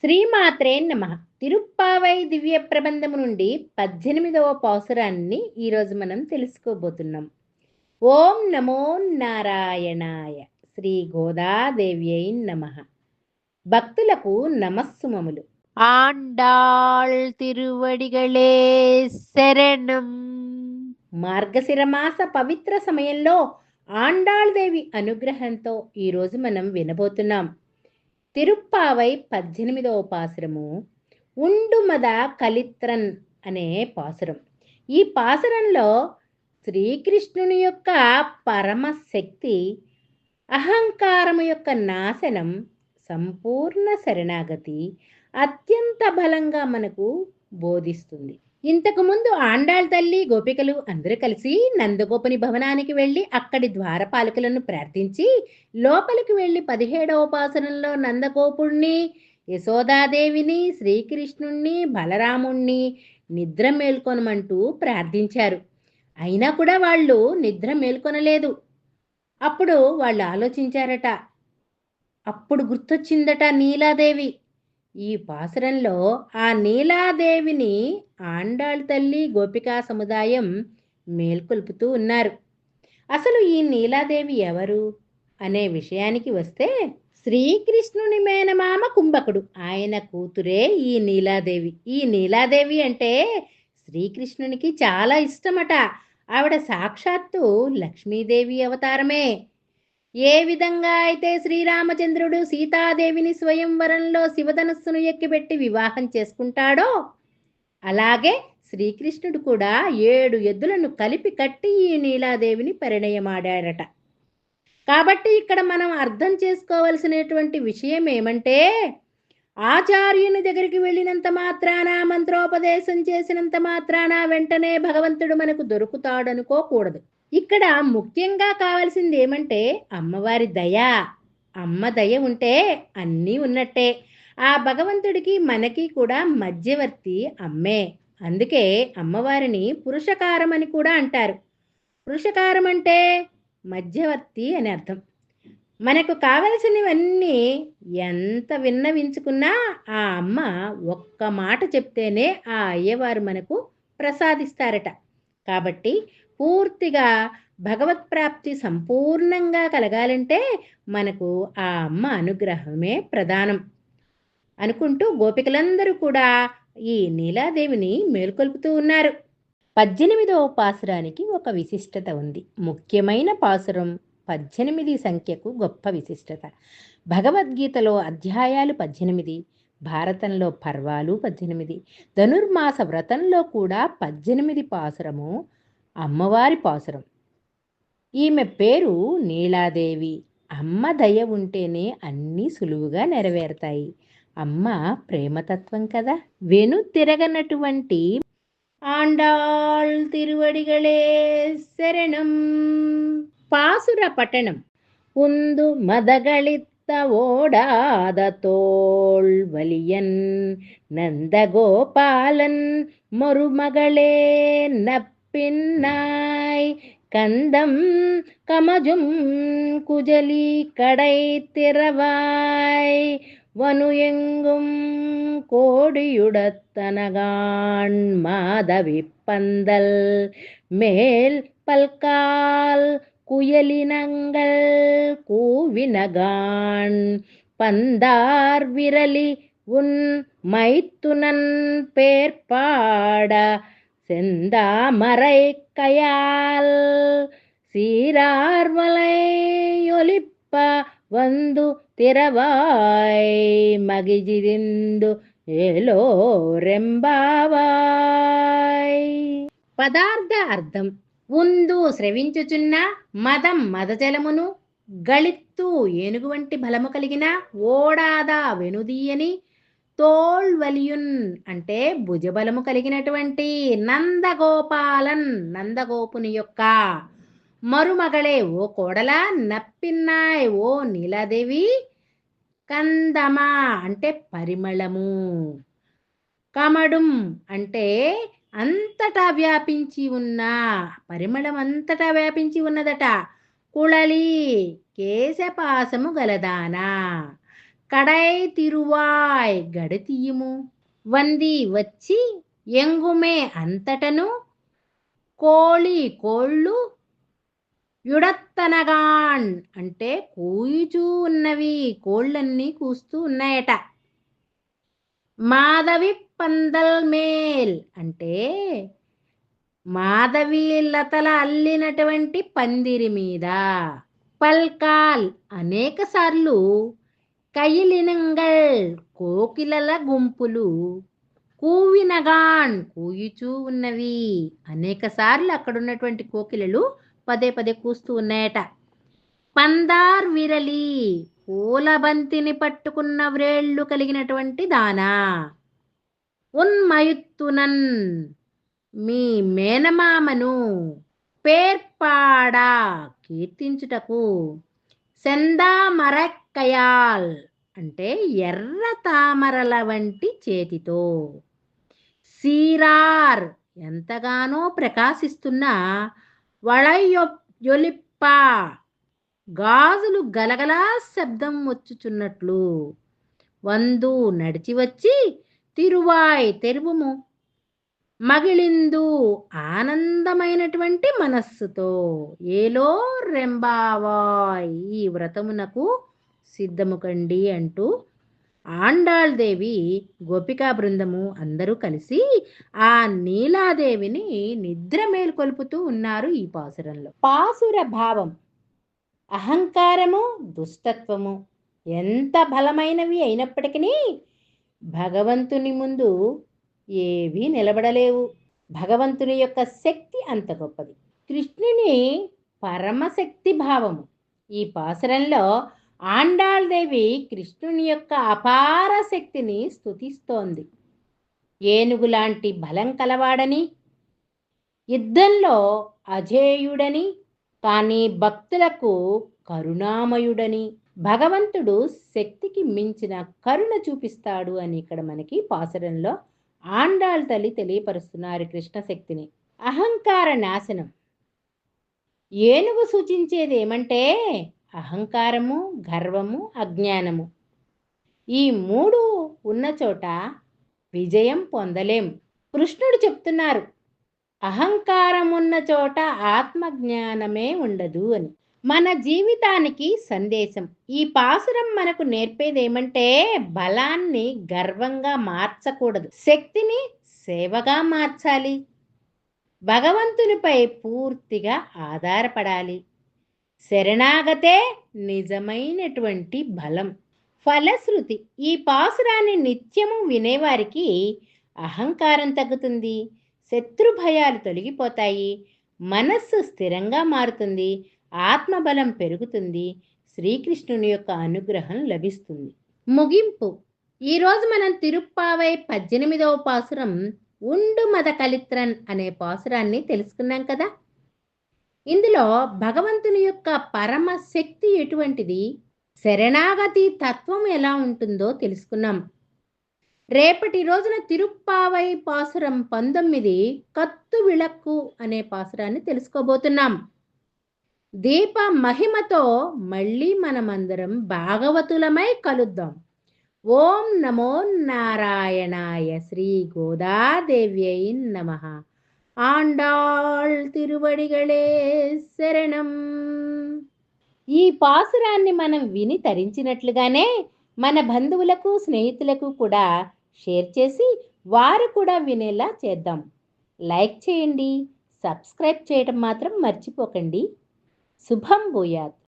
శ్రీమాత్రే నమః. తిరుప్పావై దివ్య ప్రబంధము నుండి 18వ పాసురాన్ని ఈరోజు మనం తెలుసుకోబోతున్నాం. ఓం నమో నారాయణాయ. శ్రీ గోదాదేవ్యై నమః. భక్తులకు నమస్సుమములు. ఆండాళ్ తిరువడిగళే శరణం. మార్గశిరమాస పవిత్ర సమయంలో ఆండాళ్దేవి అనుగ్రహంతో ఈరోజు మనం వినబోతున్నాం. తిరుప్పావై 18వ పాసురము ఉండుమద కలిత్రన్ అనే పాసురం. ఈ పాసురంలో శ్రీకృష్ణుని యొక్క పరమశక్తి, అహంకారము యొక్క నాశనం, సంపూర్ణ శరణాగతి అత్యంత బలంగా మనకు బోధిస్తుంది. ఇంతకుముందు ఆండాళ్ తల్లి గోపికలు అందరూ కలిసి నందగోపుని భవనానికి వెళ్ళి అక్కడి ద్వారపాలకులను ప్రార్థించి లోపలికి వెళ్ళి 17వ పాసురంలో నందగోపుణ్ణి, యశోదాదేవిని, శ్రీకృష్ణుణ్ణి, బలరాముణ్ణి నిద్ర మేల్కొనమంటూ ప్రార్థించారు. అయినా కూడా వాళ్ళు నిద్ర మేల్కొనలేదు. అప్పుడు వాళ్ళు ఆలోచించారట. అప్పుడు గుర్తొచ్చిందట నీలాదేవి. ఈ పాసురంలో ఆ నీలాదేవిని ఆండాళ్ తల్లి గోపికా సముదాయం మేల్కొల్పుతూ ఉన్నారు. అసలు ఈ నీలాదేవి ఎవరు అనే విషయానికి వస్తే, శ్రీకృష్ణుని మేనమామ కుంభకుడు, ఆయన కూతురే ఈ నీలాదేవి. ఈ నీలాదేవి అంటే శ్రీకృష్ణునికి చాలా ఇష్టమట. ఆవిడ సాక్షాత్తు లక్ష్మీదేవి అవతారమే. ఏ విధంగా అయితే శ్రీరామచంద్రుడు సీతాదేవిని స్వయంవరంలో శివధనస్సును ఎక్కిపెట్టి వివాహం చేసుకుంటాడో, అలాగే శ్రీకృష్ణుడు కూడా 7 ఎద్దులను కలిపి కట్టి ఈ నీలాదేవిని పరిణయమాడారట. కాబట్టి ఇక్కడ మనం అర్థం చేసుకోవలసినటువంటి విషయం ఏమంటే, ఆచార్యుని దగ్గరికి వెళ్ళినంత మాత్రాన, మంత్రోపదేశం చేసినంత మాత్రాన వెంటనే భగవంతుడు మనకు దొరుకుతాడనుకోకూడదు. ఇక్కడ ముఖ్యంగా కావాల్సింది ఏమంటే అమ్మవారి దయ. అమ్మ దయ ఉంటే అన్నీ ఉన్నట్టే. ఆ భగవంతుడికి మనకి కూడా మధ్యవర్తి అమ్మే. అందుకే అమ్మవారిని పురుషకారం అని కూడా అంటారు. పురుషకారం అంటే మధ్యవర్తి అని అర్థం. మనకు కావలసినవన్నీ ఎంత విన్నవించుకున్నా ఆ అమ్మ ఒక్క మాట చెప్తేనే ఆ అయ్యవారు మనకు ప్రసాదిస్తారట. కాబట్టి పూర్తిగా భగవత్ప్రాప్తి సంపూర్ణంగా కలగాలంటే మనకు ఆ అమ్మ అనుగ్రహమే ప్రధానం అనుకుంటూ గోపికలందరూ కూడా ఈ నీలాదేవిని మేల్కొల్పుతూ ఉన్నారు. 18వ పాసురానికి ఒక విశిష్టత ఉంది. ముఖ్యమైన పాసురం 18 సంఖ్యకు గొప్ప విశిష్టత. భగవద్గీతలో అధ్యాయాలు 18, భారతంలో పర్వాలు 18, ధనుర్మాస వ్రతంలో కూడా 18 పాసురము అమ్మవారి పాసురం. ఈమె పేరు నీలాదేవి. అమ్మ దయ ఉంటేనే అన్నీ సులువుగా నెరవేరుతాయి. అమ్మ ప్రేమతత్వం కదా. వెను తిరగనటువంటి ఆండాళ్ తిరువడిగళే శరణం. పాసుర పఠనం. உந்து மதகளித்த ஓடாத தோள் வலியன் நந்தகோபாலன் மருமகளே நப்பின்னாய் கந்தம் கமஜும் குஜலி கடை திறவாய் வனு எங்கும் கோடியுடத்தனகான் மாதவி பந்தல் மேல் பல்கால் குயலினங்கள் கூவினகான் பந்தார் விரலி உன் மைத்துனன் பேர்பாட செந்தாமரை கயால் சீரார்வலை ஒலிப்ப வந்து திறவாய் మగిజిరిందు ఏలో రెంబావాయ్. పదార్థ అర్థం. ఉందు శ్రవించుచున్న, మదం మదజలమును, గళిత్తు ఏనుగు వంటి బలము కలిగిన, ఓడాదా వెనుదీయని, తోల్వలియున్ అంటే భుజబలము కలిగినటువంటి, నందగోపాలన్ నందగోపుని యొక్క మరుమగళే ఓ కోడలా, నప్పిన్నాయ్ ఓ నీలాదేవి, కందమా అంటే పరిమళము, కమడుం అంటే అంతటా వ్యాపించి ఉన్న పరిమళం, అంతటా వ్యాపించి ఉన్నదట. కుళలి కేశపాసము గలదానా, కడై తిరువాయ్ గడి తీయుము. వంది వచ్చి ఎంగుమే అంతటను కోళ్ళు యుడత్తనగాన్ అంటే కూయుచూ ఉన్నవి, కోళ్ళన్నీ కూస్తూ ఉన్నాయట. మాధవి పందల్ మేల్ అంటే మాధవి లతల అల్లినటువంటి పందిరి మీద. పల్కాల్ అనేక సార్లు, కయిలినంగల్ కోకిలల గుంపులు, కూవినగాన్ కూయుచూ ఉన్నవి, అనేక సార్లు అక్కడున్నటువంటి కోకిలలు పదే పదే కూస్తూ ఉన్నాయట. పందార్ విరలి పూలబంతిని పట్టుకున్న వ్రేళ్లు కలిగినటువంటి దానా. ఉన్మయుత్తునన్ మీ మేనమామను పేర్పాడా కీర్తించుటకు. సెందామరక్కయాల్ అంటే ఎర్ర తామరల వంటి చేతితో. సీరార్ ఎంతగానో ప్రకాశిస్తున్న వళయొలిప్ప గాజులు గలగలా శబ్దం వచ్చుచున్నట్లు. వందు నడిచి వచ్చి తిరువాయ్ తెరువుము. మగిళిందు ఆనందమైనటువంటి మనస్సుతో. ఏలో రెంబావాయ్ ఈ వ్రతమునకు సిద్ధము కండి అంటూ ఆండాళ్ దేవి గోపికా బృందము అందరూ కలిసి ఆ నీలాదేవిని నిద్ర మేల్కొల్పుతూ ఉన్నారు ఈ పాసురంలో. పాసుర భావం. అహంకారము దుష్టత్వము ఎంత బలమైనవి అయినప్పటికీ భగవంతుని ముందు ఏవీ నిలబడలేవు. భగవంతుని యొక్క శక్తి అంత గొప్పది. కృష్ణుని పరమశక్తి భావము. ఈ పాసురంలో ఆండాళ్ దేవి కృష్ణుని యొక్క అపార శక్తిని స్తుతిస్తోంది. ఏనుగులాంటి బలం కలవాడని, యుద్ధంలో అజేయుడని, కానీ భక్తులకు కరుణామయుడని, భగవంతుడు శక్తికి మించిన కరుణ చూపిస్తాడు అని ఇక్కడ మనకి పాసురంలో ఆండాళ్ తల్లి తెలియపరుస్తున్నారు కృష్ణ శక్తిని. అహంకార నాశనం. ఏనుగు సూచించేది ఏమంటే అహంకారము, గర్వము, అజ్ఞానము. ఈ మూడు ఉన్న చోట విజయం పొందలేం. కృష్ణుడు చెప్తున్నారు అహంకారం ఉన్న చోట ఆత్మజ్ఞానమే ఉండదు అని. మన జీవితానికి సందేశం. ఈ పాసురం మనకు నేర్పేదేమంటే బలాన్ని గర్వంగా మార్చకూడదు, శక్తిని సేవగా మార్చాలి, భగవంతునిపై పూర్తిగా ఆధారపడాలి. శరణాగతే నిజమైనటువంటి బలం. ఫలశ్రుతి. ఈ పాసురాన్ని నిత్యము వినేవారికి అహంకారం తగ్గుతుంది, శత్రుభయాలు తొలగిపోతాయి, మనస్సు స్థిరంగా మారుతుంది, ఆత్మబలం పెరుగుతుంది, శ్రీకృష్ణుని యొక్క అనుగ్రహం లభిస్తుంది. ముగింపు. ఈరోజు మనం తిరుప్పావై 18వ పాసురం ఉండు మద కలిత్రన్ అనే పాసురాన్ని తెలుసుకున్నాం కదా. ఇందులో భగవంతుని యొక్క పరమ శక్తి ఎటువంటిది, శరణాగతి తత్వం ఎలా ఉంటుందో తెలుసుకున్నాం. రేపటి రోజున తిరుప్పావై పాసురం 19 కత్తు విళక్కు అనే పాసురాన్ని తెలుసుకోబోతున్నాం. దీప మహిమతో మళ్ళీ మనమందరం భాగవతులమై కలుద్దాం. ఓం నమో నారాయణాయ. శ్రీ గోదాదేవ్యై నమః. ఆండాళ్ తిరువడిగళే శరణం. ఈ పాసురాన్ని మనం విని తరించినట్లుగానే మన బంధువులకు, స్నేహితులకు కూడా షేర్ చేసి వారు కూడా వినేలా చేద్దాం. లైక్ చేయండి, సబ్స్క్రైబ్ చేయడం మాత్రం మర్చిపోకండి. శుభం భూయాత్.